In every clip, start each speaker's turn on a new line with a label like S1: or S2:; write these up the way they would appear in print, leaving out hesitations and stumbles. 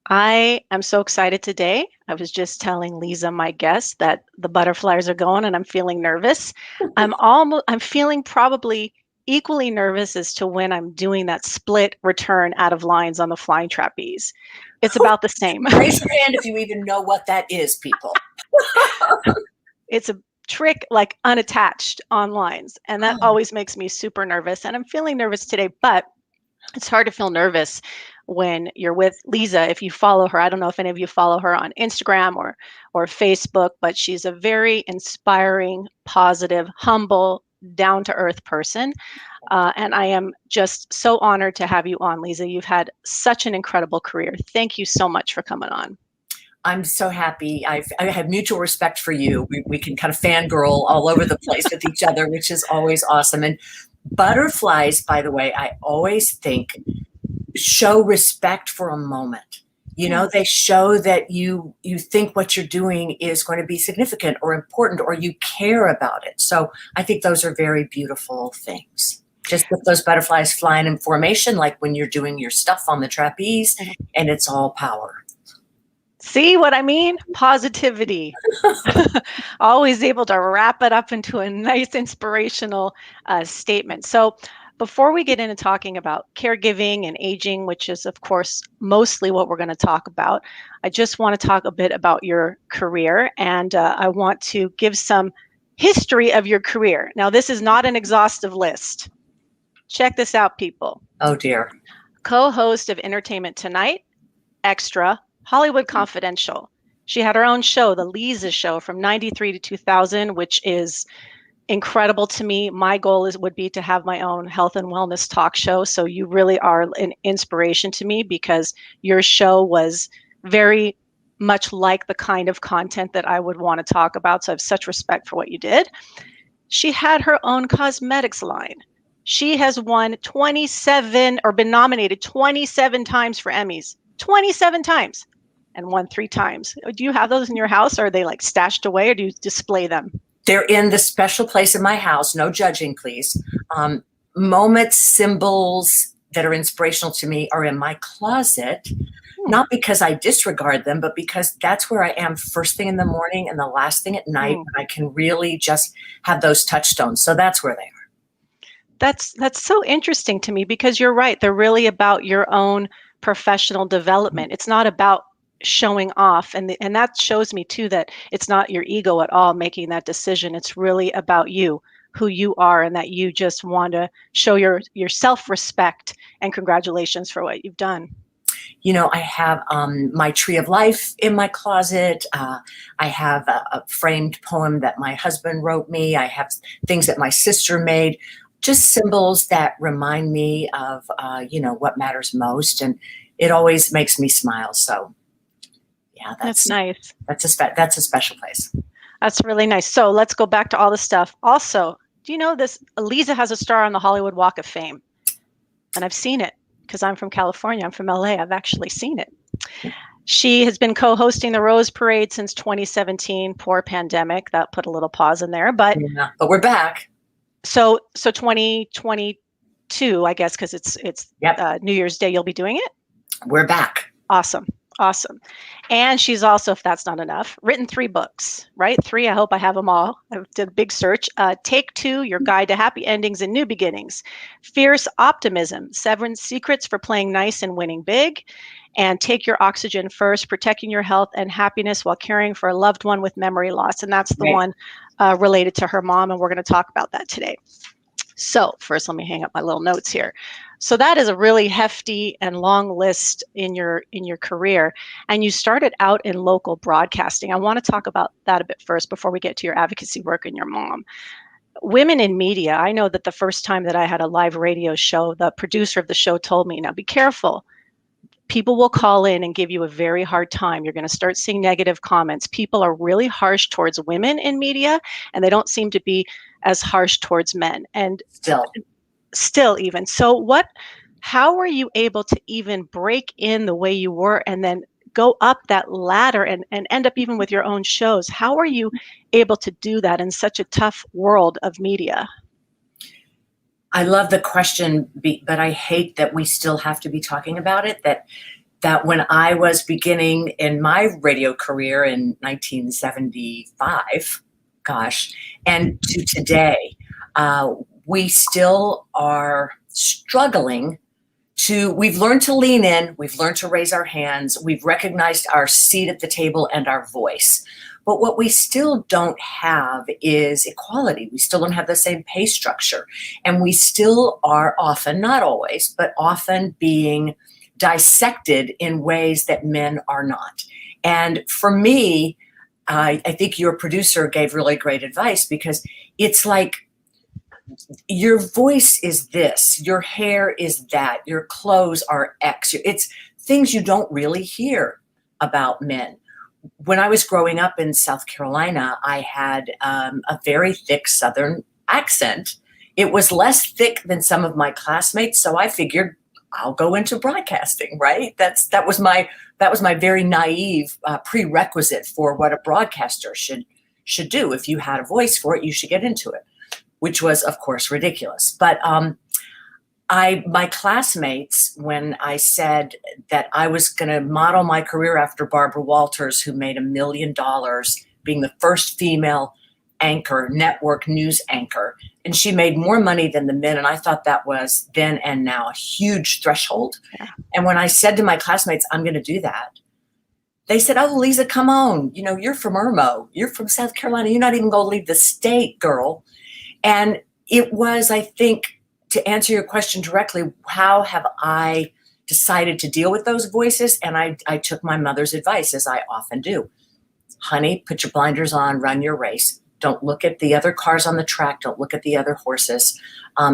S1: I am so excited today. I was just telling Leeza, my guest, that the butterflies are going and I'm feeling nervous. I'm feeling probably equally nervous as to when I'm doing that split return out of lines on the flying trapeze. It's about the same.
S2: Raise your hand if you even know what that is, people.
S1: It's a trick like unattached on lines, and that
S2: Oh,
S1: always makes me super nervous. And I'm feeling nervous today, but it's hard to feel nervous when you're with Leeza. If you follow her, I don't know if any of you follow her on Instagram or Facebook, but she's a very inspiring, positive, humble, down to earth person. And I am just so honored to have you on, Leeza. You've had such an incredible career. Thank you so much for coming on.
S2: I'm so happy. I have mutual respect for you. We can kind of fangirl all over the place with each other, which is always awesome. And butterflies, by the way, I always think show respect for a moment. You know, they show that you think what you're doing is going to be significant or important, or you care about it. So I think those are very beautiful things. Just with those butterflies flying in formation, like when you're doing your stuff on the trapeze, and it's all power.
S1: See what I mean? Positivity. Always able to wrap it up into a nice inspirational statement. So before we get into talking about caregiving and aging, which is, of course, mostly what we're going to talk about, I just want to talk a bit about your career. And I want to give some history of your career. Now, this is not an exhaustive list. Check this out, people.
S2: Oh, dear.
S1: Co-host of Entertainment Tonight, Extra, Hollywood Confidential. She had her own show, The Leeza Show, from 93 to 2000, which is incredible to me. My goal would be to have my own health and wellness talk show. So you really are an inspiration to me because your show was very much like the kind of content that I would want to talk about. So I have such respect for what you did. She had her own cosmetics line. She has won 27 or been nominated 27 times for Emmys. 27 times. And won 3 times. Do you have those in your house? Or are they like stashed away, or do you display them?
S2: They're in the special place in my house. No judging, please. Moments, symbols that are inspirational to me are in my closet, not because I disregard them, but because that's where I am first thing in the morning and the last thing at night. And I can really just have those touchstones. So that's where they are.
S1: That's so interesting to me because you're right. They're really about your own professional development. It's not about showing off, and that shows me too that it's not your ego at all making that decision. It's really about you, who you are, and that you just want to show your self-respect, and congratulations for what you've done.
S2: You know, I have my tree of life in my closet. I have a framed poem that my husband wrote me. I have things that my sister made, just symbols that remind me of what matters most, and it always makes me smile. So yeah,
S1: that's nice.
S2: That's a special place.
S1: That's really nice. So let's go back to all the stuff. Also, do you know this? Leeza has a star on the Hollywood Walk of Fame. And I've seen it because I'm from California. I'm from LA. I've actually seen it. She has been co-hosting the Rose Parade since 2017. Poor pandemic. That put a little pause in there. But
S2: we're back.
S1: So 2022, I guess, because it's New Year's Day, you'll be doing it?
S2: We're back.
S1: Awesome. And she's also, if that's not enough, written 3 books, right? 3, I hope I have them all. I did a big search. Take 2, Your Guide to Happy Endings and New Beginnings. Fierce Optimism, 7 Secrets for Playing Nice and Winning Big. And Take Your Oxygen First, Protecting Your Health and Happiness While Caring for a Loved One with Memory Loss. And that's the one related to her mom, and we're going to talk about that today. So first, let me hang up my little notes here. So that is a really hefty and long list in your career. And you started out in local broadcasting. I want to talk about that a bit first before we get to your advocacy work and your mom. Women in media, I know that the first time that I had a live radio show, the producer of the show told me, now be careful. People will call in and give you a very hard time. You're going to start seeing negative comments. People are really harsh towards women in media, and they don't seem to be as harsh towards men. And still even. So how were you able to even break in the way you were and then go up that ladder and end up even with your own shows? How are you able to do that in such a tough world of media?
S2: I love the question, but I hate that we still have to be talking about it, that that when I was beginning in my radio career in 1975, gosh, and to today, we still are struggling we've learned to lean in, we've learned to raise our hands, we've recognized our seat at the table and our voice. But what we still don't have is equality. We still don't have the same pay structure. And we still are often, not always, but often being dissected in ways that men are not. And for me, I think your producer gave really great advice, because it's like, your voice is this, your hair is that, your clothes are X. It's things you don't really hear about men. When I was growing up in South Carolina, I had a very thick Southern accent. It was less thick than some of my classmates, so I figured I'll go into broadcasting, right? That was my very naive prerequisite for what a broadcaster should do. If you had a voice for it, you should get into it, which was, of course, ridiculous. But my classmates, when I said that I was going to model my career after Barbara Walters, who made $1 million being the first female anchor, network news anchor, and she made more money than the men. And I thought that was then and now a huge threshold. Yeah. And when I said to my classmates, I'm going to do that, they said, oh, Leeza, come on. You're from Irmo. You're from South Carolina. You're not even going to leave the state, girl. And it was, I think, to answer your question directly, how have I decided to deal with those voices? And I took my mother's advice, as I often do. Honey, put your blinders on, run your race. Don't look at the other cars on the track. Don't look at the other horses.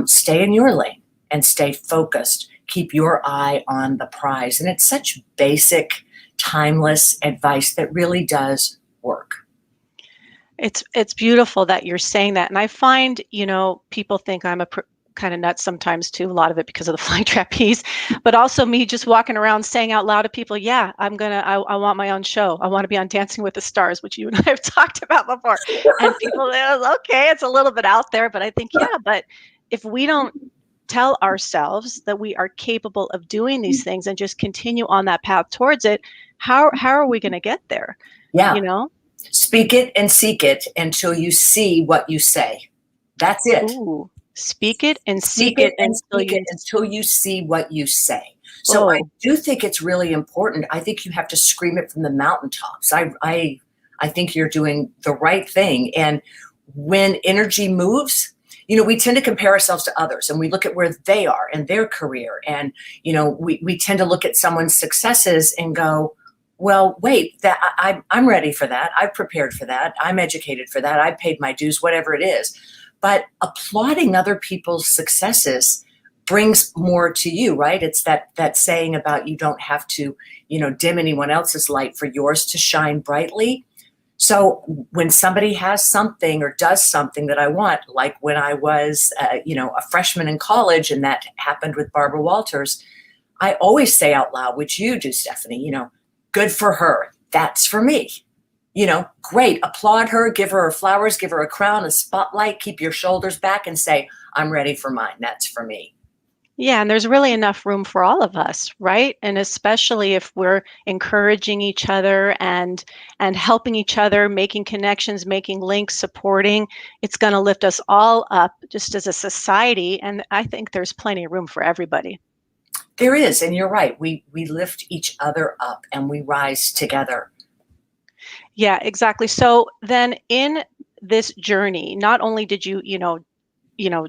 S2: Stay in your lane and stay focused. Keep your eye on the prize. And it's such basic, timeless advice that really does work.
S1: It's beautiful that you're saying that. And I find, people think I'm kind of nuts sometimes too, a lot of it because of the flying trapeze, but also me just walking around saying out loud to people, yeah, I want my own show. I want to be on Dancing with the Stars, which you and I have talked about before. And people, okay, it's a little bit out there, but I think, yeah, but if we don't tell ourselves that we are capable of doing these things and just continue on that path towards it, how are we going to get there?
S2: Yeah. Speak it and seek it until you see what you say. That's it.
S1: Ooh, speak it and seek it
S2: until you see what you say. So I do think it's really important. I think you have to scream it from the mountaintops. I think you're doing the right thing. And when energy moves, we tend to compare ourselves to others, and we look at where they are in their career. And, we tend to look at someone's successes and go, well, wait, I'm ready for that. I've prepared for that. I'm educated for that. I've paid my dues, whatever it is. But applauding other people's successes brings more to you, right? It's that saying about you don't have to, dim anyone else's light for yours to shine brightly. So when somebody has something or does something that I want, like when I was, a freshman in college, and that happened with Barbara Walters, I always say out loud, which you do, Stephanie, good for her. That's for me. Great. Applaud her, give her flowers, give her a crown, a spotlight, keep your shoulders back and say, I'm ready for mine. That's for me.
S1: Yeah. And there's really enough room for all of us, right? And especially if we're encouraging each other and helping each other, making connections, making links, supporting, it's going to lift us all up just as a society. And I think there's plenty of room for everybody.
S2: There is. And you're right. We lift each other up and we rise together.
S1: Yeah, exactly. So then in this journey, not only did you,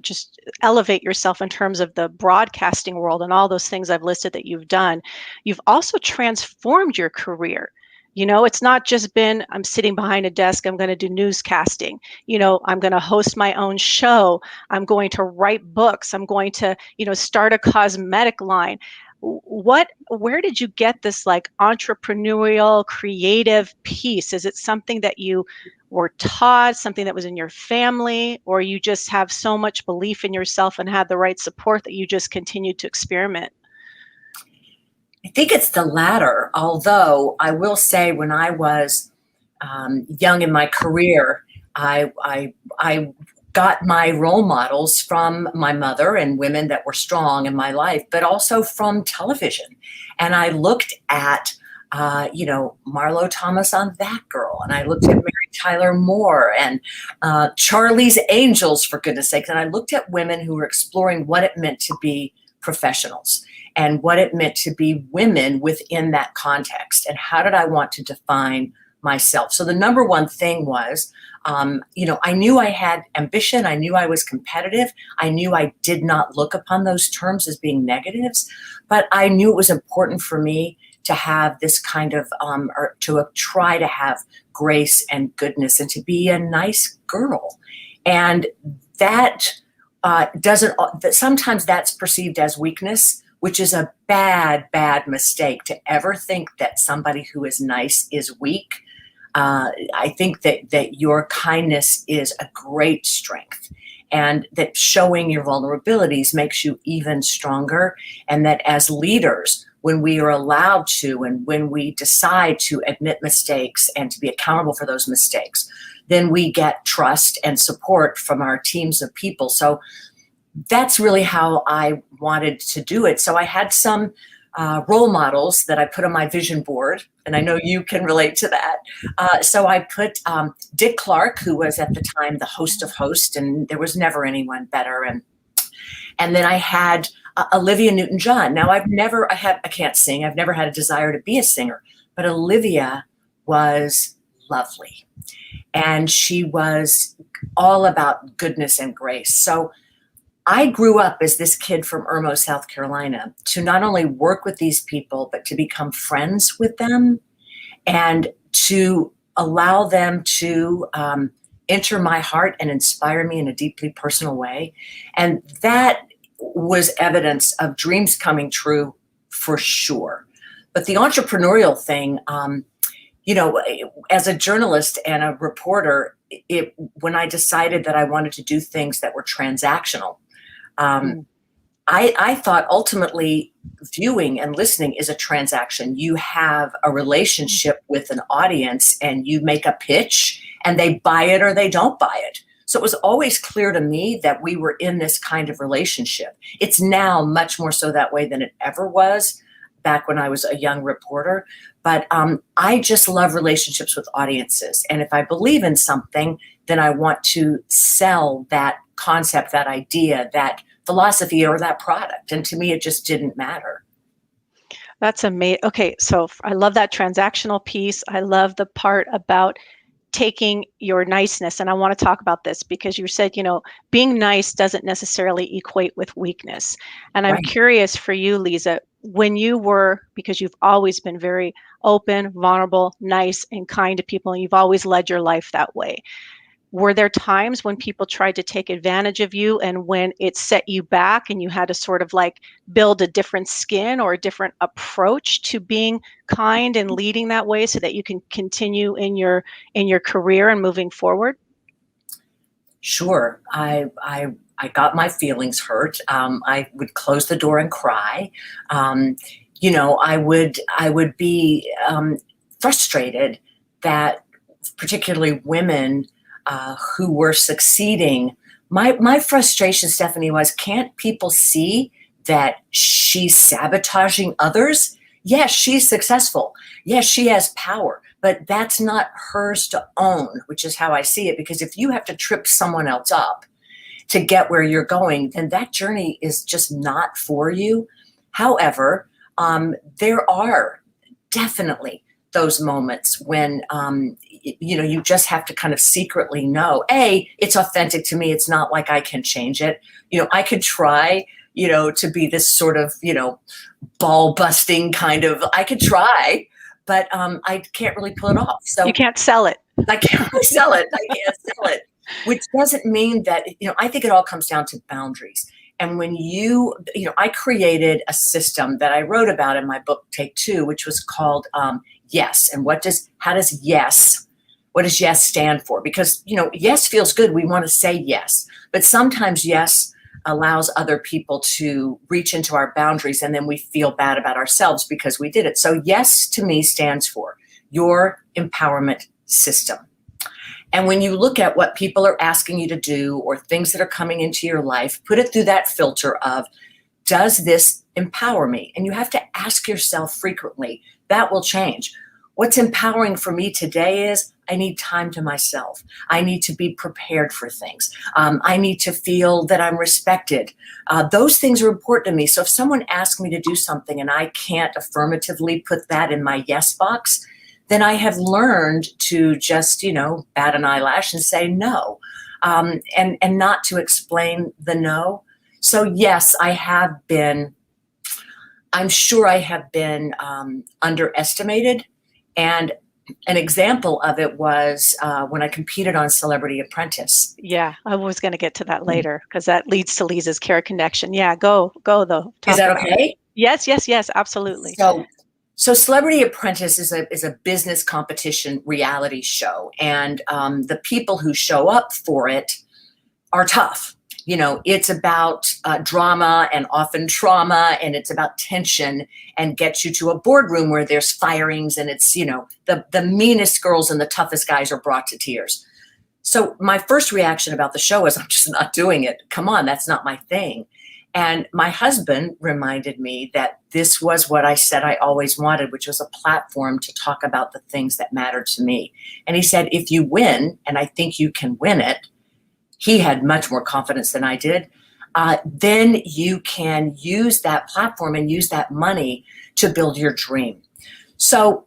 S1: just elevate yourself in terms of the broadcasting world and all those things I've listed that you've done, you've also transformed your career. It's not just been, I'm sitting behind a desk, I'm going to do newscasting. I'm going to host my own show. I'm going to write books. I'm going to, start a cosmetic line. Where did you get this like entrepreneurial, creative piece? Is it something that you were taught, something that was in your family, or you just have so much belief in yourself and had the right support that you just continued to experiment?
S2: I think it's the latter, although I will say when I was young in my career, I got my role models from my mother and women that were strong in my life, but also from television. And I looked at, Marlo Thomas on That Girl, and I looked at Mary Tyler Moore and Charlie's Angels, for goodness sakes. And I looked at women who were exploring what it meant to be professionals and what it meant to be women within that context. And how did I want to define myself? So the number one thing was, I knew I had ambition. I knew I was competitive. I knew I did not look upon those terms as being negatives, but I knew it was important for me to have this kind of, or to try to have grace and goodness and to be a nice girl. And that sometimes that's perceived as weakness, which is a bad, bad mistake to ever think that somebody who is nice is weak. I think that your kindness is a great strength, and that showing your vulnerabilities makes you even stronger. And that as leaders, when we are allowed to, and when we decide to admit mistakes and to be accountable for those mistakes, then we get trust and support from our teams of people. So that's really how I wanted to do it. So I had some role models that I put on my vision board, and I know you can relate to that. So I put Dick Clark, who was at the time the host of Host, and there was never anyone better. And then I had Olivia Newton-John. Now I can't sing. I've never had a desire to be a singer, but Olivia was lovely, and she was all about goodness and grace. So I grew up as this kid from Irmo, South Carolina, to not only work with these people, but to become friends with them and to allow them to enter my heart and inspire me in a deeply personal way. And that was evidence of dreams coming true for sure. But the entrepreneurial thing, as a journalist and a reporter, when I decided that I wanted to do things that were transactional, I thought ultimately viewing and listening is a transaction. You have a relationship with an audience and you make a pitch and they buy it or they don't buy it. So it was always clear to me that we were in this kind of relationship. It's now much more so that way than it ever was back when I was a young reporter. But I just love relationships with audiences. And if I believe in something, then I want to sell that concept, that idea, that philosophy, or that product. And to me, it just didn't matter.
S1: That's amazing. Okay, so I love that transactional piece. I love the part about taking your niceness. And I want to talk about this because you said, being nice doesn't necessarily equate with weakness. And I'm curious for you, Leeza, when you were, because you've always been very open, vulnerable, nice, and kind to people, and you've always led your life that way. Were there times when people tried to take advantage of you and when it set you back and you had to sort of like build a different skin or a different approach to being kind and leading that way so that you can continue in your career and moving forward?
S2: Sure. I got my feelings hurt. I would close the door and cry. I would be frustrated that particularly women who were succeeding. My frustration, Stephanie, was, can't people see that she's sabotaging others? Yes, she's successful. Yes, she has power, but that's not hers to own, which is how I see it. Because if you have to trip someone else up to get where you're going, then that journey is just not for you. However, there are definitely those moments when you just have to kind of secretly know, it's authentic to me. It's not like I can change it. I could try, to be this sort of, ball busting kind of, I could try, but I can't really pull it off. So
S1: you can't sell it.
S2: I can't really sell it. I can't sell it, which doesn't mean that, I think it all comes down to boundaries. And when I created a system that I wrote about in my book, Take Two, which was called Yes. And what does yes stand for? Because, yes feels good. We want to say yes. But sometimes yes allows other people to reach into our boundaries, and then we feel bad about ourselves because we did it. So yes to me stands for your empowerment system. And when you look at what people are asking you to do or things that are coming into your life, put it through that filter of, does this empower me? And you have to ask yourself frequently. That will change. What's empowering for me today is I need time to myself. I need to be prepared for things. I need to feel that I'm respected. Those things are important to me. So if someone asks me to do something and I can't affirmatively put that in my yes box, then I have learned to just, bat an eyelash and say no, and not to explain the no. So yes, I'm sure I have been underestimated. And an example of it was when I competed on Celebrity Apprentice.
S1: Yeah, I was going to get to that later because that leads to Leeza's Care Connection. Yeah, go though.
S2: Is that okay?
S1: Yes, absolutely.
S2: So Celebrity Apprentice is a business competition reality show, and the people who show up for it are tough. It's about drama and often trauma, and it's about tension, and gets you to a boardroom where there's firings, and it's, the meanest girls and the toughest guys are brought to tears. So my first reaction about the show is, I'm just not doing it. Come on, that's not my thing. And my husband reminded me that this was what I said I always wanted, which was a platform to talk about the things that mattered to me. And he said, if you win, and I think you can win it, he had much more confidence than I did, then you can use that platform and use that money to build your dream. So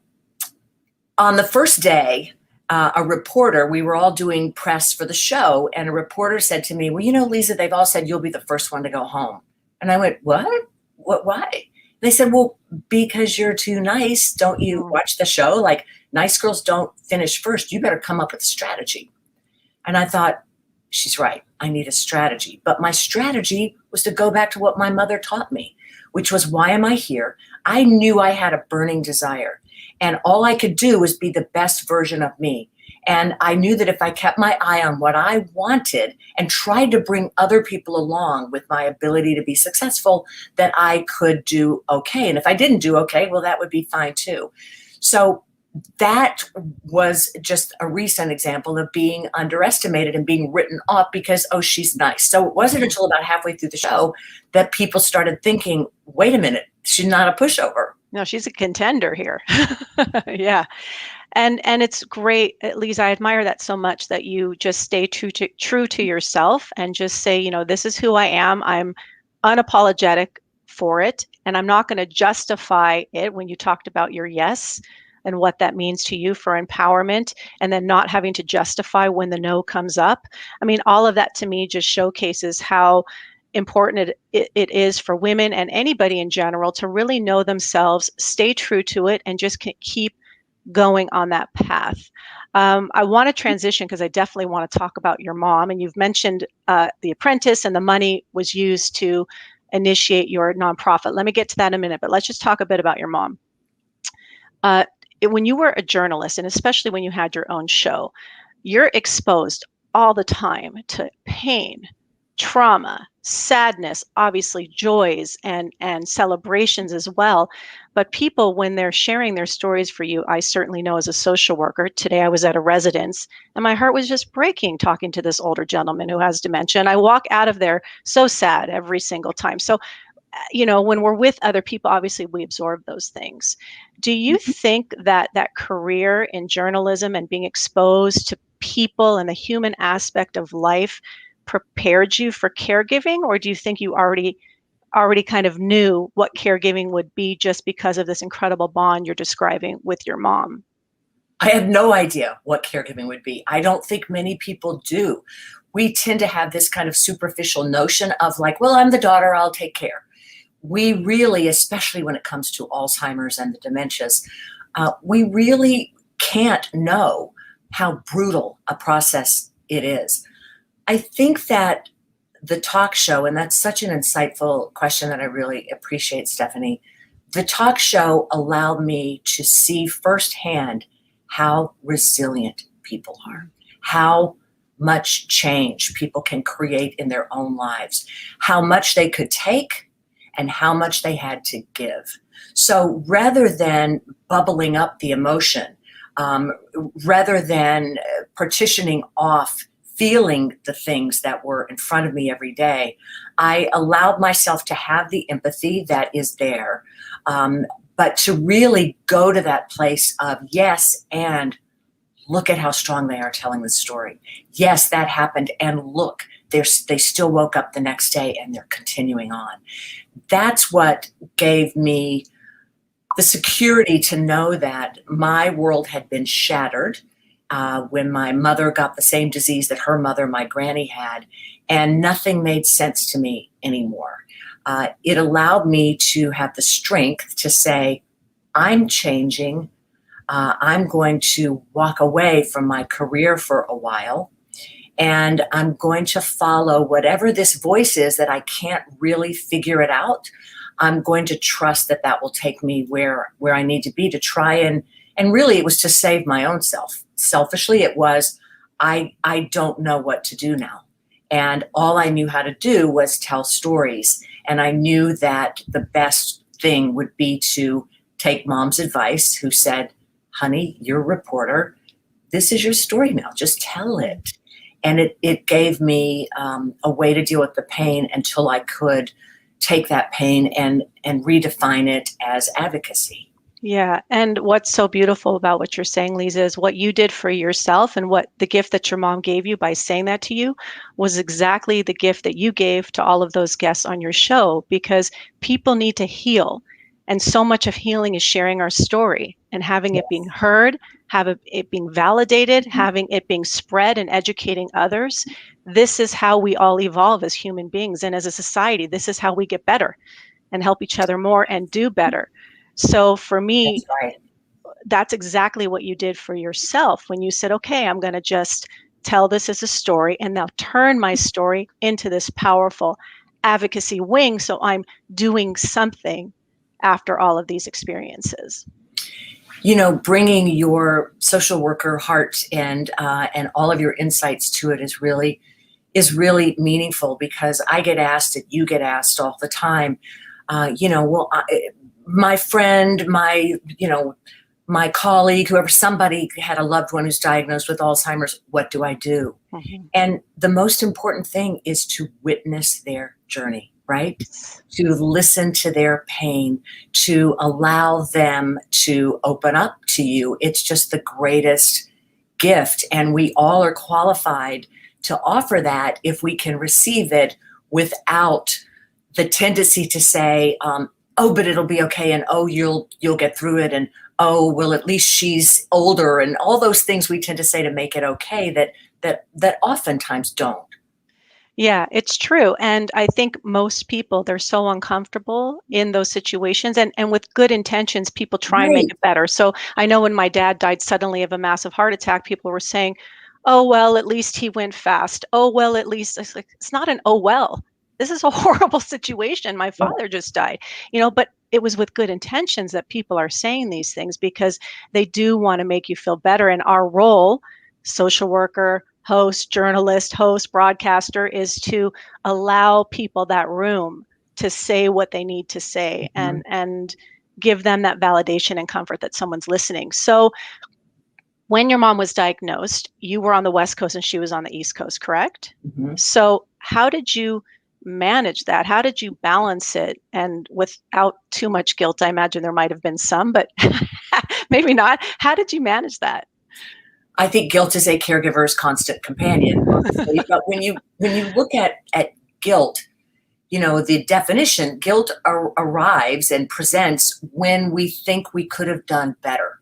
S2: on the first day, we were all doing press for the show, and a reporter said to me, well, Leeza, they've all said you'll be the first one to go home. And I went, what? Why? They said, well, because you're too nice. Don't you watch the show? Like, nice girls don't finish first. You better come up with a strategy. And I thought, she's right. I need a strategy. But my strategy was to go back to what my mother taught me, which was, why am I here? I knew I had a burning desire, and all I could do was be the best version of me. And I knew that if I kept my eye on what I wanted and tried to bring other people along with my ability to be successful, that I could do okay. And if I didn't do okay, well, that would be fine too. So that was just a recent example of being underestimated and being written off because, oh, she's nice. So it wasn't until about halfway through the show that people started thinking, wait a minute, she's not a pushover.
S1: No, she's a contender here. Yeah. And it's great, Leeza. I admire that so much, that you just stay true to yourself and just say, this is who I am. I'm unapologetic for it. And I'm not going to justify it when you talked about your yes and what that means to you for empowerment, and then not having to justify when the no comes up. I mean, all of that to me just showcases how important it is for women and anybody in general to really know themselves, stay true to it, and just keep going on that path. I want to transition because I definitely want to talk about your mom. And you've mentioned The Apprentice, and the money was used to initiate your nonprofit. Let me get to that in a minute, but let's just talk a bit about your mom. When you were a journalist, and especially when you had your own show, you're exposed all the time to pain, trauma, sadness, obviously joys and celebrations as well. But people, when they're sharing their stories for you, I certainly know as a social worker, today I was at a residence and my heart was just breaking talking to this older gentleman who has dementia. And I walk out of there so sad every single time. So, when we're with other people, obviously we absorb those things. Do you think that career in journalism and being exposed to people and the human aspect of life prepared you for caregiving, or do you think you already kind of knew what caregiving would be just because of this incredible bond you're describing with your mom?
S2: I had no idea what caregiving would be. I don't think many people do. We tend to have this kind of superficial notion of like, well, I'm the daughter, I'll take care. We really, especially when it comes to Alzheimer's and the dementias, we really can't know how brutal a process it is. I think that the talk show, and that's such an insightful question that I really appreciate, Stephanie, the talk show allowed me to see firsthand how resilient people are, how much change people can create in their own lives, how much they could take and how much they had to give. So rather than bubbling up the emotion, rather than partitioning off feeling the things that were in front of me every day. I allowed myself to have the empathy that is there, but to really go to that place of yes, and look at how strong they are telling the story. Yes, that happened, and look, they still woke up the next day and they're continuing on. That's what gave me the security to know that my world had been shattered when my mother got the same disease that her mother, my granny, had, and nothing made sense to me anymore. It allowed me to have the strength to say, I'm changing. I'm going to walk away from my career for a while, and I'm going to follow whatever this voice is that I can't really figure it out. I'm going to trust that that will take me where I need to be to try and really it was to save my own self. Selfishly, it was, I don't know what to do now. And all I knew how to do was tell stories. And I knew that the best thing would be to take Mom's advice, who said, honey, you're a reporter. This is your story now. Just tell it. And it gave me a way to deal with the pain until I could take that pain and redefine it as advocacy.
S1: Yeah. And what's so beautiful about what you're saying, Leeza, is what you did for yourself and what the gift that your mom gave you by saying that to you was exactly the gift that you gave to all of those guests on your show, because people need to heal. And so much of healing is sharing our story and having it being heard, having it being validated, having it being spread and educating others. This is how we all evolve as human beings. And as a society, this is how we get better and help each other more and do better. So for me,
S2: That's right.
S1: That's exactly what you did for yourself when you said, okay, I'm going to just tell this as a story and now turn my story into this powerful advocacy wing. So I'm doing something after all of these experiences.
S2: You know, bringing your social worker heart and all of your insights to it is really meaningful, because I get asked and you get asked all the time, my friend, my colleague, whoever, somebody had a loved one who's diagnosed with Alzheimer's, what do I do? Mm-hmm. And the most important thing is to witness their journey, right? To listen to their pain, to allow them to open up to you. It's just the greatest gift. And we all are qualified to offer that if we can receive it without the tendency to say, oh, but it'll be okay, and oh, you'll get through it, and oh, well, at least she's older, and all those things we tend to say to make it okay that oftentimes don't.
S1: Yeah, it's true. And I think most people, they're so uncomfortable in those situations, and with good intentions, people try and make it better. So I know when my dad died suddenly of a massive heart attack, people were saying, oh, well, at least he went fast. Oh, well, at least it's like, it's not an, oh, well, this is a horrible situation. My father just died, but it was with good intentions that people are saying these things, because they do want to make you feel better. And our role, social worker, host, journalist, host, broadcaster, is to allow people that room to say what they need to say, mm-hmm. and give them that validation and comfort that someone's listening. So when your mom was diagnosed, you were on the West Coast and she was on the East Coast, correct? Mm-hmm. So how did you manage that? How did you balance it? And without too much guilt, I imagine there might have been some, but maybe not. How did you manage that?
S2: I think guilt is a caregiver's constant companion. But when you look at guilt, the definition, guilt arrives and presents when we think we could have done better.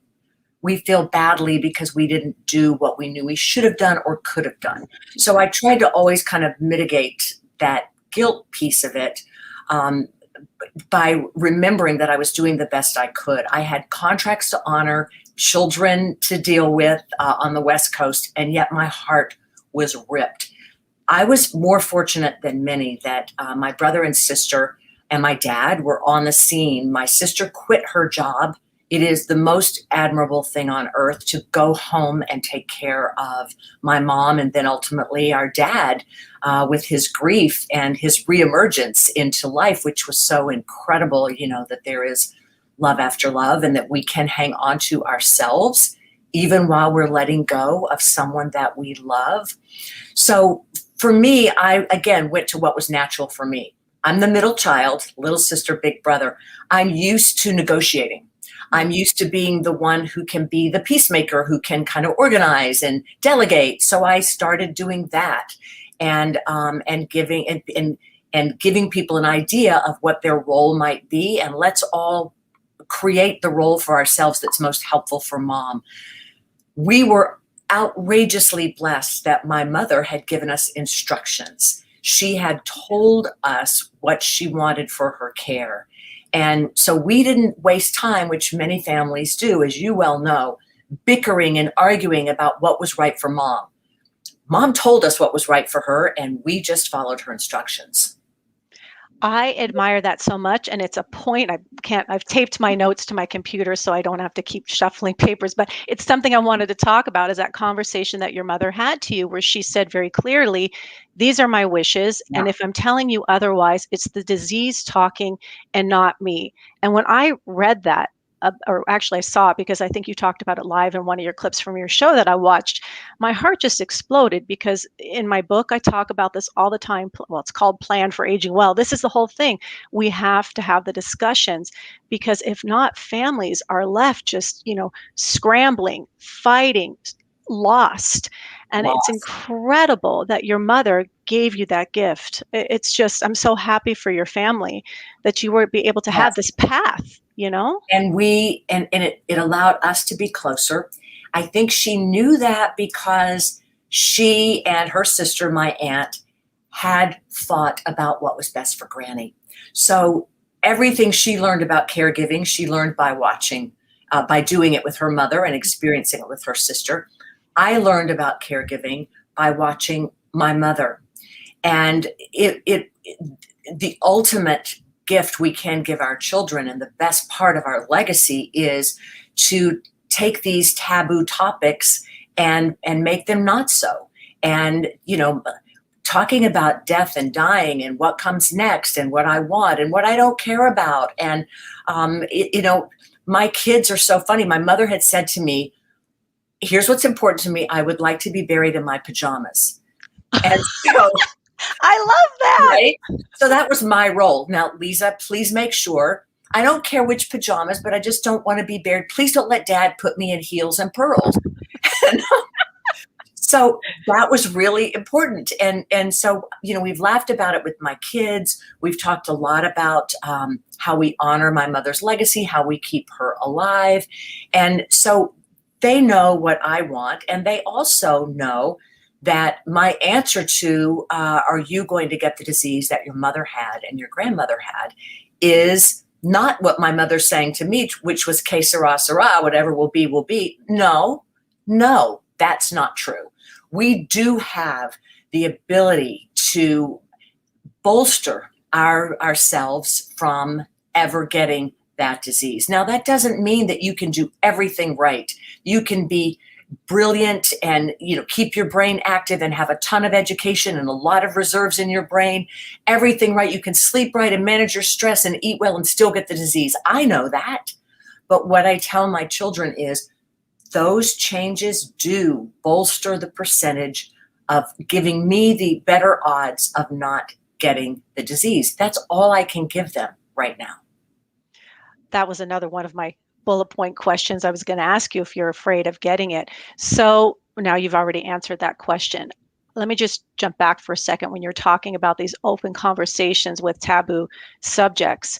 S2: We feel badly because we didn't do what we knew we should have done or could have done. So I tried to always kind of mitigate that guilt piece of it by remembering that I was doing the best I could. I had contracts to honor, children to deal with on the West Coast, and yet my heart was ripped. I was more fortunate than many that my brother and sister and my dad were on the scene. My sister quit her job. It is the most admirable thing on earth to go home and take care of my mom, and then ultimately our dad with his grief and his reemergence into life, which was so incredible, that there is love after love and that we can hang on to ourselves even while we're letting go of someone that we love. So for me, I again went to what was natural for me. I'm the middle child, little sister, big brother. I'm used to negotiating. I'm used to being the one who can be the peacemaker, who can kind of organize and delegate. So I started doing that, and giving people an idea of what their role might be, and let's all create the role for ourselves that's most helpful for mom. We were outrageously blessed that my mother had given us instructions. She had told us what she wanted for her care. And so we didn't waste time, which many families do, as you well know, bickering and arguing about what was right for mom. Mom told us what was right for her, and we just followed her instructions.
S1: I admire that so much, and it's a point I've taped my notes to my computer so I don't have to keep shuffling papers, but it's something I wanted to talk about, is that conversation that your mother had to you where she said very clearly, these are my wishes, and if I'm telling you otherwise, it's the disease talking and not me. And when I read that, or actually I saw it because I think you talked about it live in one of your clips from your show that I watched, my heart just exploded, because in my book, I talk about this all the time. Well, it's called Plan for Aging Well. This is the whole thing. We have to have the discussions, because if not, families are left just, scrambling, fighting, lost. And it's incredible that your mother gave you that gift. It's just, I'm so happy for your family that you were able to have this path.
S2: And it allowed us to be closer. I think she knew that because she and her sister, my aunt, had thought about what was best for Granny. So everything she learned about caregiving, she learned by watching, by doing it with her mother and experiencing it with her sister. I learned about caregiving by watching my mother. And the ultimate gift we can give our children, and the best part of our legacy, is to take these taboo topics and make them not so. And talking about death and dying and what comes next and what I want and what I don't care about. And my kids are so funny. My mother had said to me, here's what's important to me. I would like to be buried in my pajamas. And so
S1: I love that.
S2: Right? So that was my role. Now, Leeza, please make sure. I don't care which pajamas, but I just don't want to be buried. Please don't let Dad put me in heels and pearls. So that was really important. And so, we've laughed about it with my kids. We've talked a lot about how we honor my mother's legacy, how we keep her alive. And so they know what I want. And they also know that my answer to, are you going to get the disease that your mother had and your grandmother had, is not what my mother's saying to me, which was que sera, sera, whatever will be, will be. No, that's not true. We do have the ability to bolster ourselves from ever getting that disease. Now, that doesn't mean that you can do everything right. You can be brilliant and keep your brain active and have a ton of education and a lot of reserves in your brain, everything right. You can sleep right and manage your stress and eat well and still get the disease. I know that. But what I tell my children is those changes do bolster the percentage of giving me the better odds of not getting the disease. That's all I can give them right now.
S1: That was another one of my bullet point questions I was going to ask you, if you're afraid of getting it. So now you've already answered that question. Let me just jump back for a second. When you're talking about these open conversations with taboo subjects,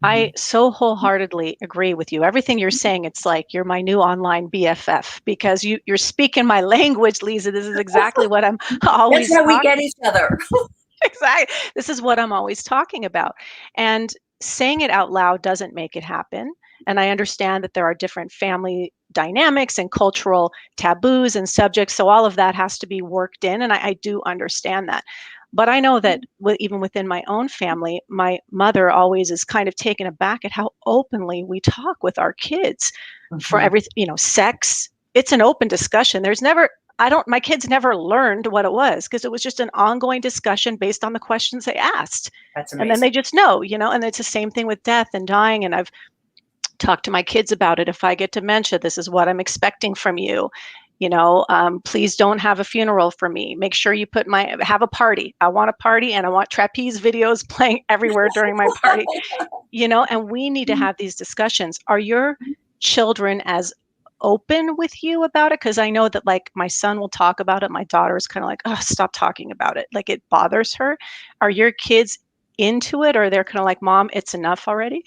S1: I so wholeheartedly agree with you. Everything you're saying, it's like you're my new online BFF, because you're speaking my language, Leeza. This is exactly what I'm always
S2: That's how we get each other.
S1: Exactly. This is what I'm always talking about. And saying it out loud doesn't make it happen. And I understand that there are different family dynamics and cultural taboos and subjects. So all of that has to be worked in. And I do understand that. But I know that even within my own family, my mother always is kind of taken aback at how openly we talk with our kids for everything, sex. It's an open discussion. My kids never learned what it was, because it was just an ongoing discussion based on the questions they asked.
S2: That's amazing.
S1: And then they just know, and it's the same thing with death and dying. And I've talk to my kids about it. If I get dementia, this is what I'm expecting from you. Please don't have a funeral for me. Make sure you have a party. I want a party, and I want trapeze videos playing everywhere during my party, and we need to have these discussions. Are your children as open with you about it? Because I know that, like, my son will talk about it. My daughter is kind of like, oh, stop talking about it. Like, it bothers her. Are your kids into it, or they're kind of like, Mom, it's enough already?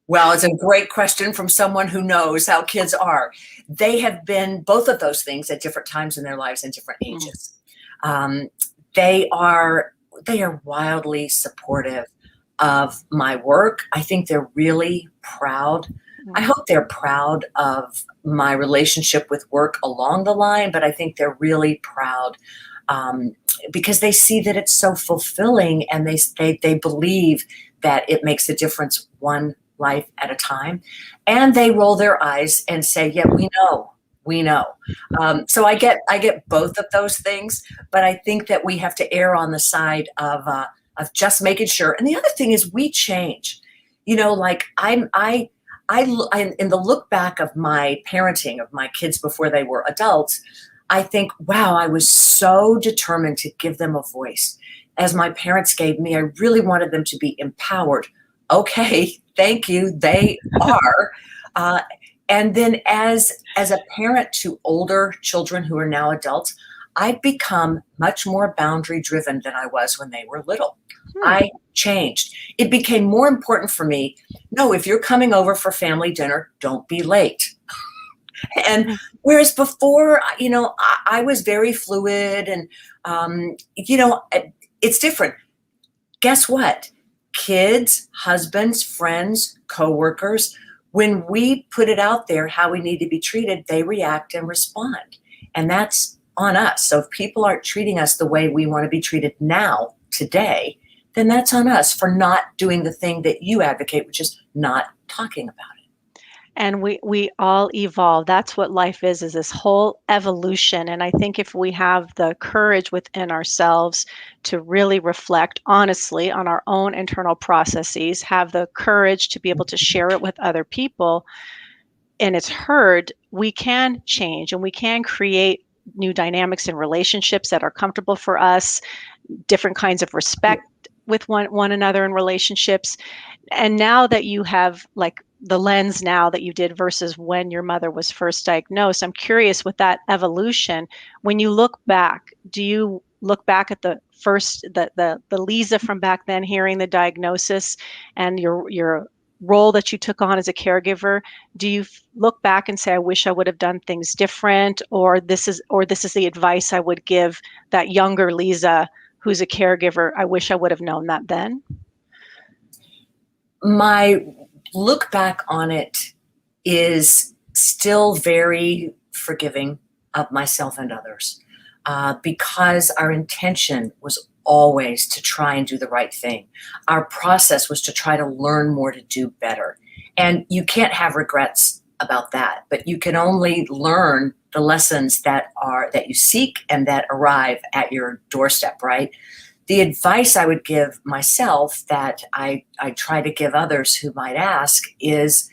S2: Well, it's a great question from someone who knows how kids are. They have been both of those things at different times in their lives and different ages. They are wildly supportive of my work. I think they're really proud. I hope they're proud of my relationship with work along the line, but I think they're really proud because they see that it's so fulfilling, and they believe that it makes a difference one life at a time. And they roll their eyes and say, yeah, we know. So I get both of those things, but I think that we have to err on the side of just making sure. And the other thing is, we change. Like in the look back of my parenting of my kids before they were adults, I think, wow, I was so determined to give them a voice. As my parents gave me, I really wanted them to be empowered. Okay, thank you. They are. And then as a parent to older children who are now adults, I've become much more boundary driven than I was when they were little. I changed. It became more important for me. No, if you're coming over for family dinner, don't be late. And whereas before, I was very fluid, and, it's different. Guess what? Kids, husbands, friends, coworkers, when we put it out there how we need to be treated, they react and respond. And that's on us. So if people aren't treating us the way we want to be treated now, today, then that's on us for not doing the thing that you advocate, which is not talking about it.
S1: And we all evolve. That's what life is this whole evolution. And I think if we have the courage within ourselves to really reflect honestly on our own internal processes, have the courage to be able to share it with other people, and it's heard, we can change, and we can create new dynamics in relationships that are comfortable for us, different kinds of respect with one another in relationships. And now that you have, like, the lens now that you did versus when your mother was first diagnosed, I'm curious, with that evolution, when you look back, do you look back at the Leeza from back then, hearing the diagnosis and your role that you took on as a caregiver? Do you look back and say, I wish I would have done things different, or this is the advice I would give that younger Leeza who's a caregiver? I wish I would have known that then.
S2: My look back on it is still very forgiving of myself and others, because our intention was always to try and do the right thing. Our process was to try to learn more, to do better. And you can't have regrets about that, but you can only learn the lessons that you seek and that arrive at your doorstep, right? The advice I would give myself, that I try to give others who might ask, is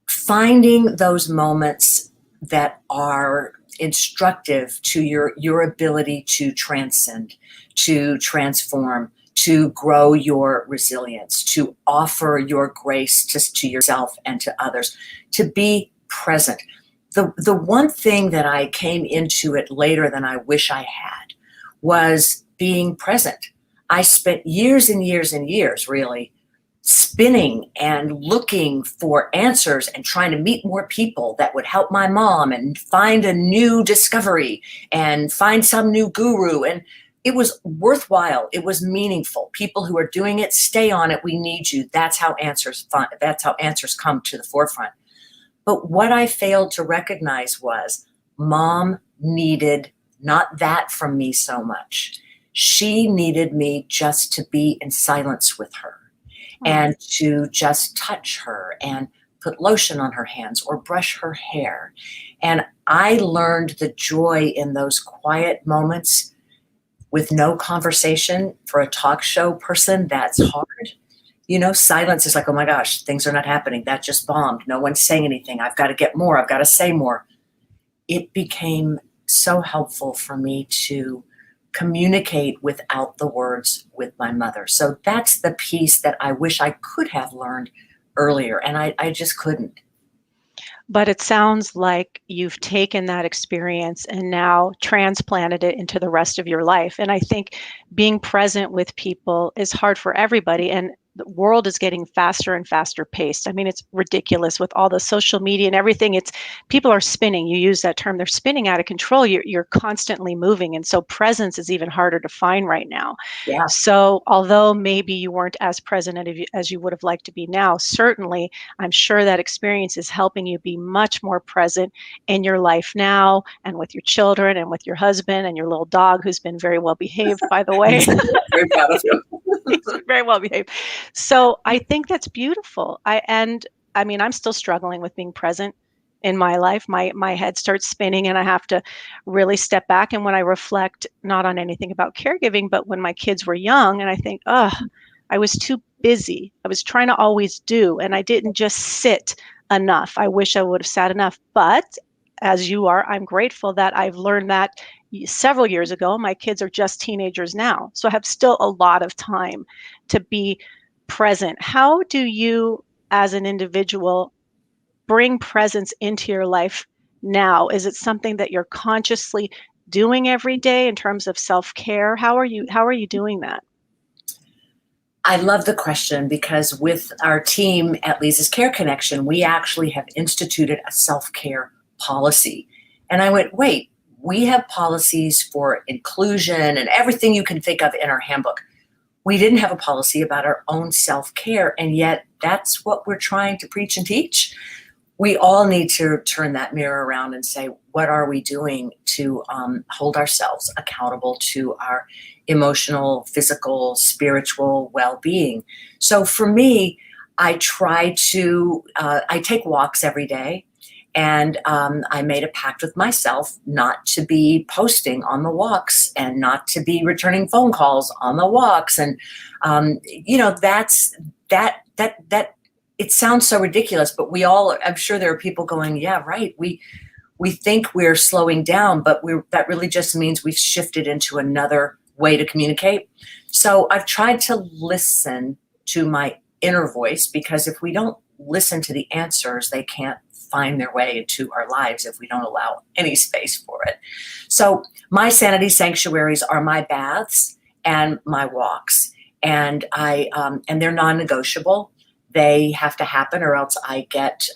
S2: finding those moments that are instructive to your ability to transcend, to transform, to grow your resilience, to offer your grace to yourself and to others, to be present. The one thing that I came into it later than I wish I had was being present. I spent years and years and years really spinning and looking for answers and trying to meet more people that would help my mom and find a new discovery and find some new guru. And it was worthwhile. It was meaningful. People who are doing it, stay on it. We need you. That's how answers come to the forefront. But what I failed to recognize was Mom needed not that from me so much. She needed me just to be in silence with her and to just touch her and put lotion on her hands or brush her hair. And I learned the joy in those quiet moments with no conversation. For a talk show person, that's hard. silence is like, oh my gosh, things are not happening. That just bombed. No one's saying anything. I've got to get more. I've got to say more. It became so helpful for me to communicate without the words with my mother. So that's the piece that I wish I could have learned earlier, and I just couldn't.
S1: But it sounds like you've taken that experience and now transplanted it into the rest of your life. And I think being present with people is hard for everybody. And the world is getting faster and faster paced. I mean, it's ridiculous with all the social media and everything. It's people are spinning. You use that term. They're spinning out of control. You're constantly moving. And so presence is even harder to find right now.
S2: Yeah.
S1: So although maybe you weren't as present as you would have liked to be now, certainly I'm sure that experience is helping you be much more present in your life now and with your children and with your husband and your little dog, who's been very well behaved, by the way.
S2: Very proud of him.
S1: He's very well behaved. So I think that's beautiful. I mean, I'm still struggling with being present in my life. My head starts spinning and I have to really step back. And when I reflect not on anything about caregiving, but when my kids were young, and I think, I was too busy. I was trying to always do, and I didn't just sit enough. I wish I would have sat enough. But as you are, I'm grateful that I've learned that several years ago. My kids are just teenagers now. So I have still a lot of time to be present. How do you, as an individual, bring presence into your life now? Is it something that you're consciously doing every day in terms of self-care? How are you doing that?
S2: I love the question because with our team at Leeza's Care Connection, we actually have instituted a self-care policy. And I went, wait, we have policies for inclusion and everything you can think of in our handbook. We didn't have a policy about our own self-care, and yet that's what we're trying to preach and teach. We all need to turn that mirror around and say, what are we doing to hold ourselves accountable to our emotional, physical, spiritual well-being? So for me, I take walks every day. And I made a pact with myself not to be posting on the walks and not to be returning phone calls on the walks. And, that it sounds so ridiculous, but I'm sure there are people going, yeah, right. We think we're slowing down, but that really just means we've shifted into another way to communicate. So I've tried to listen to my inner voice, because if we don't listen to the answers, they can't find their way into our lives if we don't allow any space for it. So my sanity sanctuaries are my baths and my walks, and they're non-negotiable. They have to happen, or else I get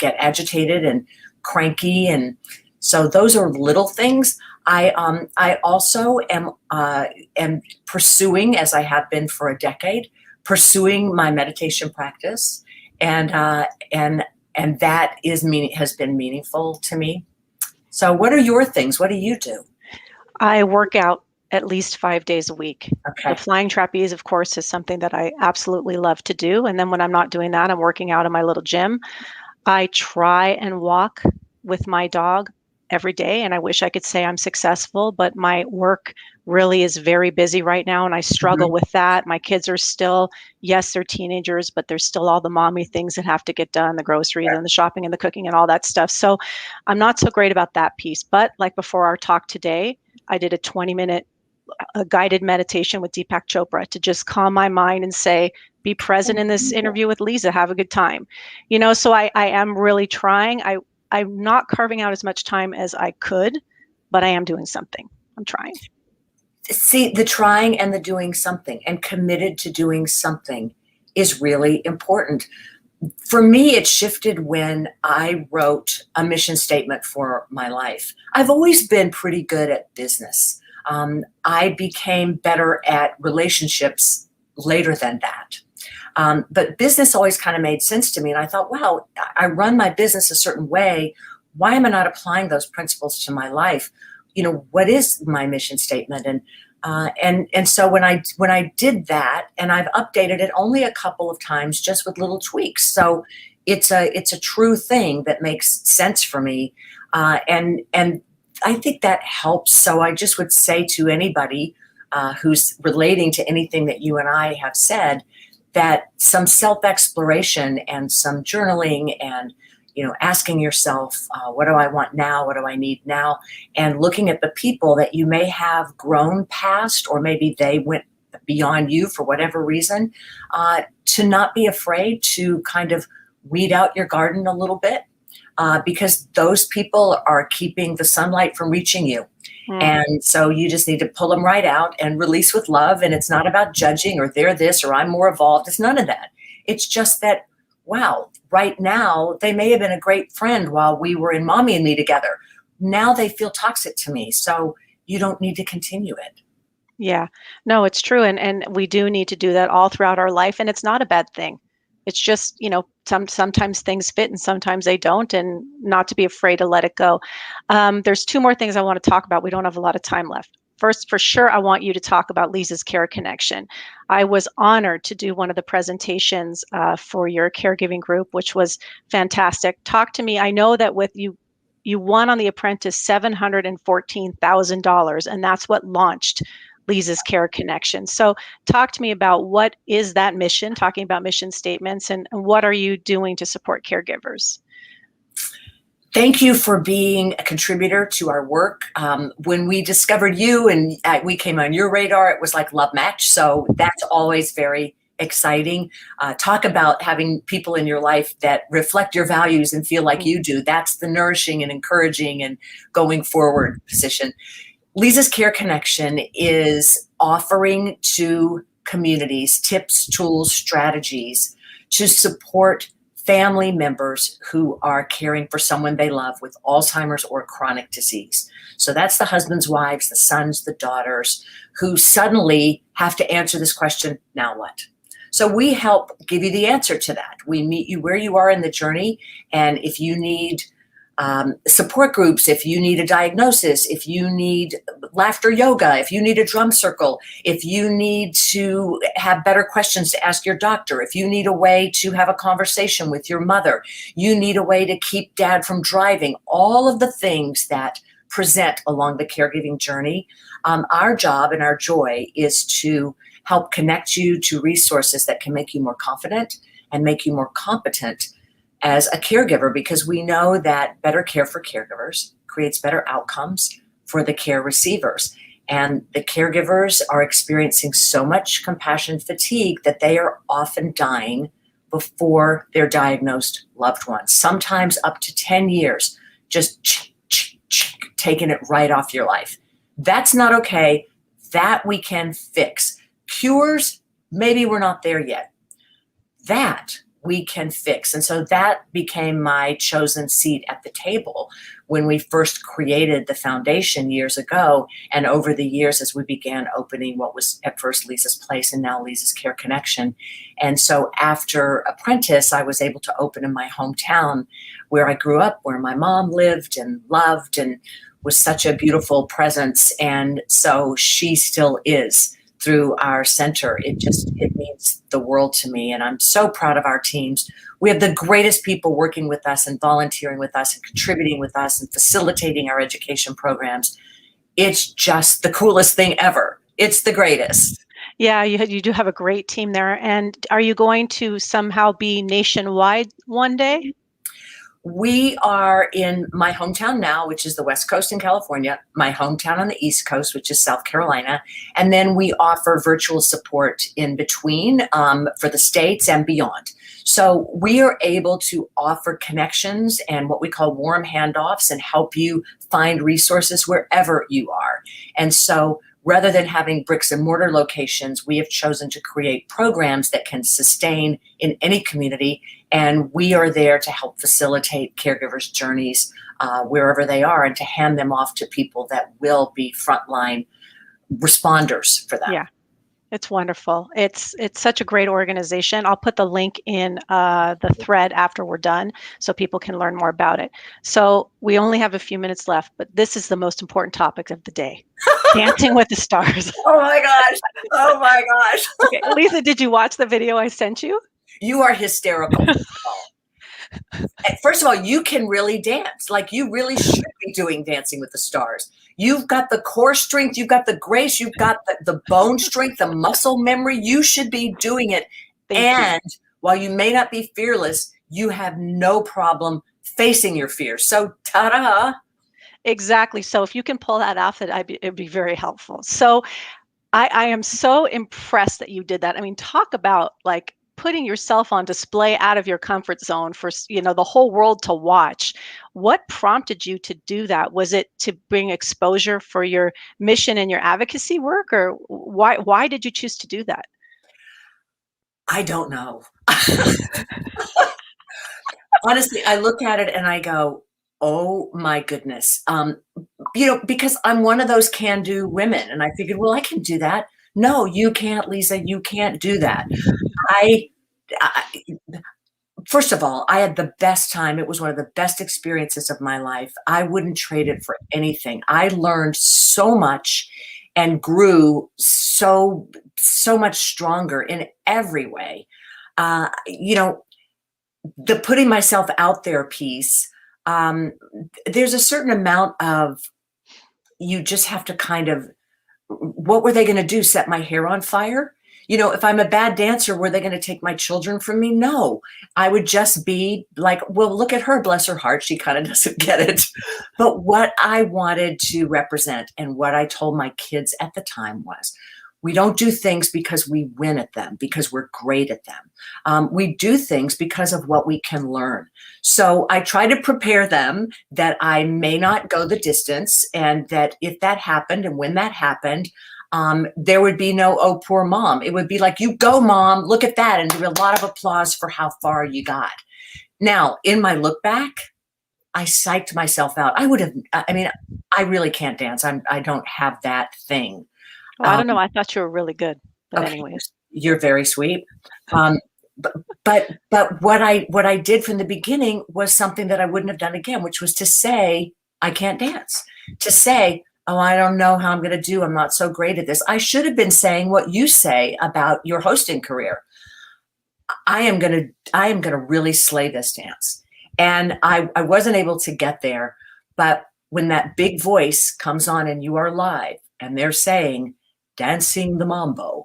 S2: agitated and cranky, and so those are little things. I also am pursuing, as I have been for a decade, pursuing my meditation practice, and that has been meaningful to me. So what are your things? What do you do?
S1: I work out at least 5 days a week.
S2: Okay.
S1: The flying trapeze, of course, is something that I absolutely love to do. And then when I'm not doing that, I'm working out in my little gym. I try and walk with my dog every day. And I wish I could say I'm successful, but my work really is very busy right now. And I struggle with that. My kids are still, yes, they're teenagers, but there's still all the mommy things that have to get done, the groceries and the shopping and the cooking and all that stuff. So I'm not so great about that piece. But like before our talk today, I did a 20-minute guided meditation with Deepak Chopra to just calm my mind and say, be present in this interview with Leeza, have a good time. So I am really trying. I'm not carving out as much time as I could, but I am doing something. I'm trying.
S2: See, the trying and the doing something and committed to doing something is really important. For me, it shifted when I wrote a mission statement for my life. I've always been pretty good at business. I became better at relationships later than that. But business always kind of made sense to me. And I thought, wow, I run my business a certain way. Why am I not applying those principles to my life? What is my mission statement? And so when I did that, and I've updated it only a couple of times, just with little tweaks. So it's a true thing that makes sense for me. And I think that helps. So I just would say to anybody who's relating to anything that you and I have said, that some self-exploration and some journaling and, asking yourself, what do I want now? What do I need now? And looking at the people that you may have grown past, or maybe they went beyond you for whatever reason, to not be afraid to kind of weed out your garden a little bit, because those people are keeping the sunlight from reaching you. And so you just need to pull them right out and release with love. And it's not about judging or they're this or I'm more evolved. It's none of that. It's just that, wow, right now they may have been a great friend while we were in Mommy and Me together. Now they feel toxic to me. So you don't need to continue it.
S1: Yeah, no, it's true. And we do need to do that all throughout our life. And it's not a bad thing. It's just, sometimes things fit and sometimes they don't, and not to be afraid to let it go. There's two more things I want to talk about. We don't have a lot of time left. First, for sure, I want you to talk about Leeza's Care Connection. I was honored to do one of the presentations for your caregiving group, which was fantastic. Talk to me. I know that with you won on The Apprentice $714,000, and that's what launched Leeza's Care Connection. So talk to me about what is that mission, talking about mission statements, and what are you doing to support caregivers?
S2: Thank you for being a contributor to our work. When we discovered you and we came on your radar, it was like love match. So that's always very exciting. Talk about having people in your life that reflect your values and feel like you do. That's the nourishing and encouraging and going forward position. Leeza's Care Connection is offering to communities tips, tools, strategies to support family members who are caring for someone they love with Alzheimer's or chronic disease. So that's the husbands, wives, the sons, the daughters who suddenly have to answer this question, now what? So we help give you the answer to that. We meet you where you are in the journey, and if you need support groups, if you need a diagnosis, if you need laughter yoga, if you need a drum circle, if you need to have better questions to ask your doctor, if you need a way to have a conversation with your mother, you need a way to keep dad from driving, all of the things that present along the caregiving journey, our job and our joy is to help connect you to resources that can make you more confident and make you more competent as a caregiver, because we know that better care for caregivers creates better outcomes for the care receivers. And the caregivers are experiencing so much compassion fatigue that they are often dying before their diagnosed loved ones, sometimes up to 10 years, just taking it right off your life. That's not okay. That we can fix. Cures, maybe we're not there yet. That we can fix. And so that became my chosen seat at the table when we first created the foundation years ago. And over the years, as we began opening what was at first Leeza's Place and now Leeza's Care Connection. And so after Apprentice, I was able to open in my hometown where I grew up, where my mom lived and loved and was such a beautiful presence. And so she still is through our center. It means the world to me. And I'm so proud of our teams. We have the greatest people working with us and volunteering with us and contributing with us and facilitating our education programs. It's just the coolest thing ever. It's the greatest.
S1: Yeah, you do have a great team there. And are you going to somehow be nationwide one day?
S2: We are in my hometown now, which is the West Coast in California, my hometown on the East Coast, which is South Carolina. And then we offer virtual support in between for the States and beyond. So we are able to offer connections and what we call warm handoffs and help you find resources wherever you are. And so rather than having bricks and mortar locations, we have chosen to create programs that can sustain in any community. And we are there to help facilitate caregivers' journeys wherever they are and to hand them off to people that will be frontline responders for them.
S1: Yeah, it's wonderful. It's such a great organization. I'll put the link in the thread after we're done so people can learn more about it. So we only have a few minutes left, but this is the most important topic of the day. Dancing with the Stars.
S2: Oh my gosh. Oh my gosh.
S1: Okay, Leeza, did you watch the video I sent you?
S2: You are hysterical. First of all, you can really dance. Like you really should be doing Dancing with the Stars. You've got the core strength, you've got the grace, you've got the bone strength, the muscle memory. You should be doing it
S1: Thank you.
S2: And while you may not be fearless, you have no problem facing your fears. So ta-da.
S1: Exactly. So if you can pull that off, it'd be very helpful. So I am so impressed that you did that. I mean, talk about like putting yourself on display out of your comfort zone for, the whole world to watch. What prompted you to do that? Was it to bring exposure for your mission and your advocacy work, or why did you choose to do that?
S2: I don't know. Honestly, I look at it and I go, oh my goodness. Because I'm one of those can-do women, and I figured, well, I can do that. No, you can't, Leeza. You can't do that. I First of all, I had the best time. It was one of the best experiences of my life. I wouldn't trade it for anything. I learned so much and grew so much stronger in every way. The putting myself out there piece, there's a certain amount of, you just have to kind of, what were they going to do? Set my hair on fire? If I'm a bad dancer, were they going to take my children from me? No, I would just be like, well, look at her, bless her heart. She kind of doesn't get it. But what I wanted to represent and what I told my kids at the time was, we don't do things because we win at them, because we're great at them. We do things because of what we can learn. So I try to prepare them that I may not go the distance, and that if that happened and when that happened, there would be no, oh, poor mom. It would be like, you go, mom, look at that. And do a lot of applause for how far you got. Now, in my look back, I psyched myself out. I really can't dance. I don't have that thing.
S1: Oh, I don't know. I thought you were really good. But
S2: okay,
S1: anyways.
S2: You're very sweet. But what I did from the beginning was something that I wouldn't have done again, which was to say, I can't dance. To say, oh, I don't know how I'm going to do. I'm not so great at this. I should have been saying what you say about your hosting career. I am going to really slay this dance. And I wasn't able to get there. But when that big voice comes on and you are live and they're saying, dancing the mambo,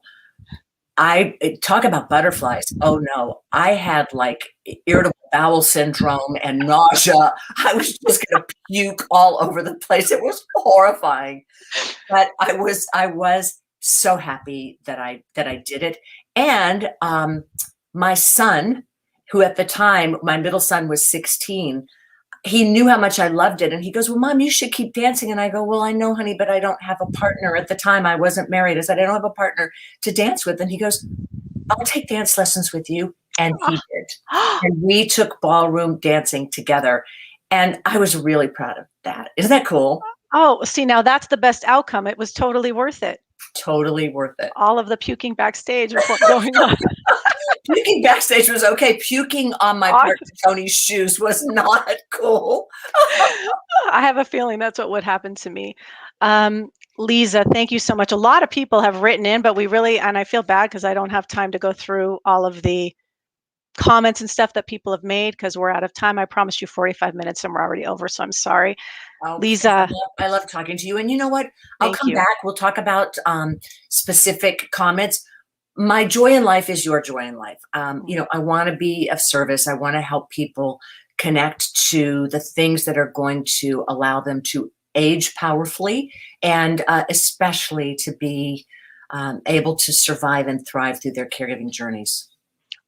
S2: I talk about butterflies. Oh no, I had like irritable bowel syndrome and nausea. I was just going to puke all over the place. It was horrifying, but I was so happy that I did it. And my son, who at the time, my middle son was 16, he knew how much I loved it. And he goes, well, Mom, you should keep dancing. And I go, well, I know, honey, but I don't have a partner. At the time, I wasn't married. I said, I don't have a partner to dance with. And he goes, I'll take dance lessons with you. And he did. And we took ballroom dancing together. And I was really proud of that. Isn't that cool?
S1: Oh, see, now that's the best outcome. It was totally worth it.
S2: Totally worth it.
S1: All of the puking backstage was going on.
S2: Puking backstage was okay. Puking on my partner Tony's shoes was not cool.
S1: I have a feeling that's what would happen to me. Leeza, thank you so much. A lot of people have written in, but and I feel bad because I don't have time to go through all of the comments and stuff that people have made because we're out of time. I promised you 45 minutes and we're already over, so I'm sorry.
S2: Oh,
S1: Leeza.
S2: I love talking to you. And you know what? I'll come back. We'll talk about specific comments. My joy in life is your joy in life. I want to be of service. I want to help people connect to the things that are going to allow them to age powerfully, and especially to be able to survive and thrive through their caregiving journeys.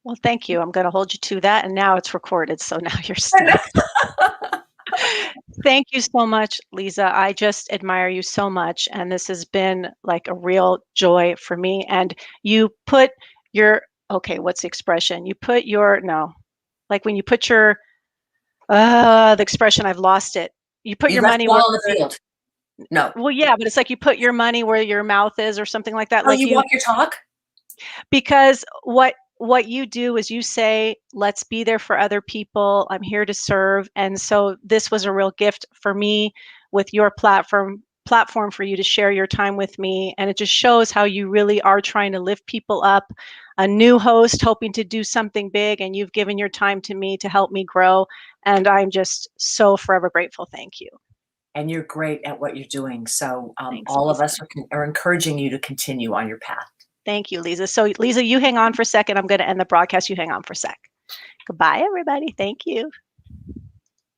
S1: Well, thank you. I'm going to hold you to that. And now it's recorded. So now you're stuck. Thank you so much, Leeza. I just admire you so much. And this has been like a real joy for me. And you put what's the expression? You put when you put your, the expression, I've lost it. You put your money
S2: where on the field. No.
S1: Well, yeah, but it's like you put your money where your mouth is or something like that.
S2: Oh, like you walk your talk?
S1: Because what you do is you say, let's be there for other people. I'm here to serve. And so this was a real gift for me with your platform for you to share your time with me. And it just shows how you really are trying to lift people up. A new host hoping to do something big, and you've given your time to me to help me grow. And I'm just so forever grateful. Thank you.
S2: And you're great at what you're doing. So all of us are encouraging you to continue on your path.
S1: Thank you, Leeza. So, Leeza, you hang on for a second. I'm going to end the broadcast. You hang on for a sec. Goodbye, everybody. Thank you.